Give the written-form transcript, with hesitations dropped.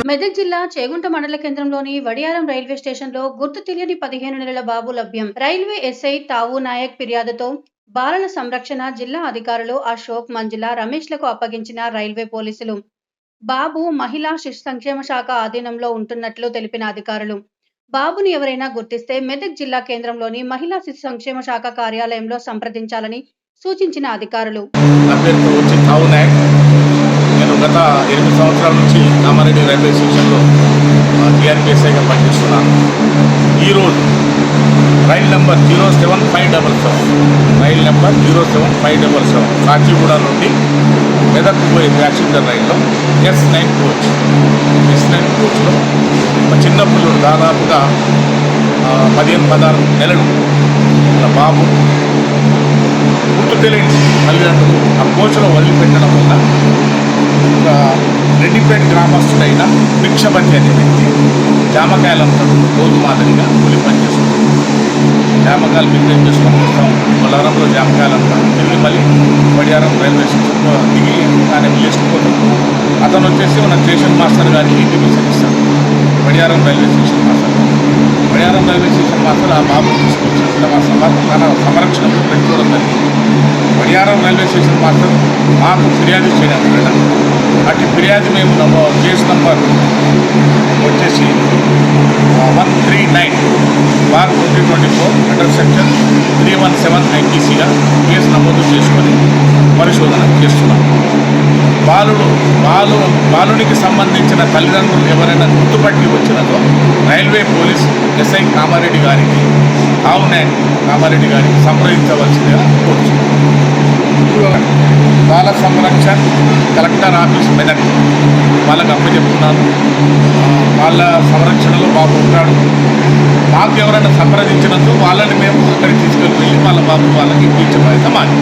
మెదక్ జిల్లా చేగుంట మండల కేంద్రంలోని వడియారం రైల్వే స్టేషన్లో గుర్తు తెలియని 15 నెలల బాబు లభ్యం. రైల్వే ఎస్ఐ తావు నాయక్ ఫిర్యాదుతో బాలల సంరక్షణ జిల్లా అధికారులు అశోక్, మంజుల, రమేష్లకు అప్పగించిన రైల్వే పోలీసులు. బాబు మహిళా శిశు సంక్షేమ శాఖ ఆధీనంలో ఉంటున్నట్లు తెలిపిన అధికారులు. బాబుని ఎవరైనా గుర్తిస్తే మెదక్ జిల్లా కేంద్రంలోని మహిళా శిశు సంక్షేమ శాఖ కార్యాలయంలో సంప్రదించాలని సూచించిన అధికారులు. నేను గత 8 సంవత్సరాల నుంచి కామారెడ్డి రైల్వే స్టేషన్లో టీఆర్పీఎస్ఐగా పనిచేస్తున్నాను. ఈరోజు రైల్ నెంబర్ 07577 కాచిగూడ నుండి మెదక్ పోయే ప్యాసింజర్ రైల్లో S9 కోచ్లో ఒక చిన్న పిల్లడు దాదాపుగా 15-16 నెలలు బాబు గుర్తు తెలియని తల్లిదండ్రులు ఆ కోచ్లో వదిలిపెట్టడం వల్ల ఒక రెడ్డిపేట గ్రామస్తుడైన భిక్షపతి అనే వ్యక్తి జామకాయలంతా రోజు మాదిరిగా కూలి పని చేసుకుంటాం. జామకాయలు బిజినెస్ చేసుకొని వస్తాం. బొల్లారంలో జామకాయలంతా తిరిగి మళ్ళీ వడియారం రైల్వే స్టేషన్లో దిగి ఆయన లిస్ట్ పోతాం. అతను వచ్చేసి మన స్టేషన్ మాస్టర్ గారికి ఇంటిమేషన్ ఇస్తాడు. వడియారం రైల్వే స్టేషన్ మాస్టర్ ఆ బాబు తీసుకొచ్చి తన సంరక్షణకు పెట్టుకోవడం జరిగింది. వడియారం రైల్వే స్టేషన్ మాస్టర్ మాకు ఫిర్యాదు చేయడం అటు ఫిర్యాదు మేము కేసు నంబర్ వచ్చేసి 139/2024 అండర్ సెక్షన్ 317 IPCగా కేసు నమోదు చేసుకొని పరిశోధన చేస్తున్నాం. బాలునికి సంబంధించిన తల్లిదండ్రులు ఎవరైనా గుర్తుపట్టి వచ్చినదో రైల్వే పోలీస్ ఎస్ఐ కామారెడ్డి గారికి కామారెడ్డి గారికి సంప్రదించవలసిందిగా కోరుతున్నాం. బాల సంరక్షణ కలెక్టర్ ఆఫీస్ మెదక్ వాళ్ళకి అప్పచెప్తున్నాను. వాళ్ళ సంరక్షణలో బాబు ఉంటాడు. మాకు ఎవరైనా సంప్రదించినందుకు వాళ్ళని మేము అక్కడికి తీసుకెళ్ళి వాళ్ళ బాబు వాళ్ళకి ఇప్పించే బాధ్యత మాది.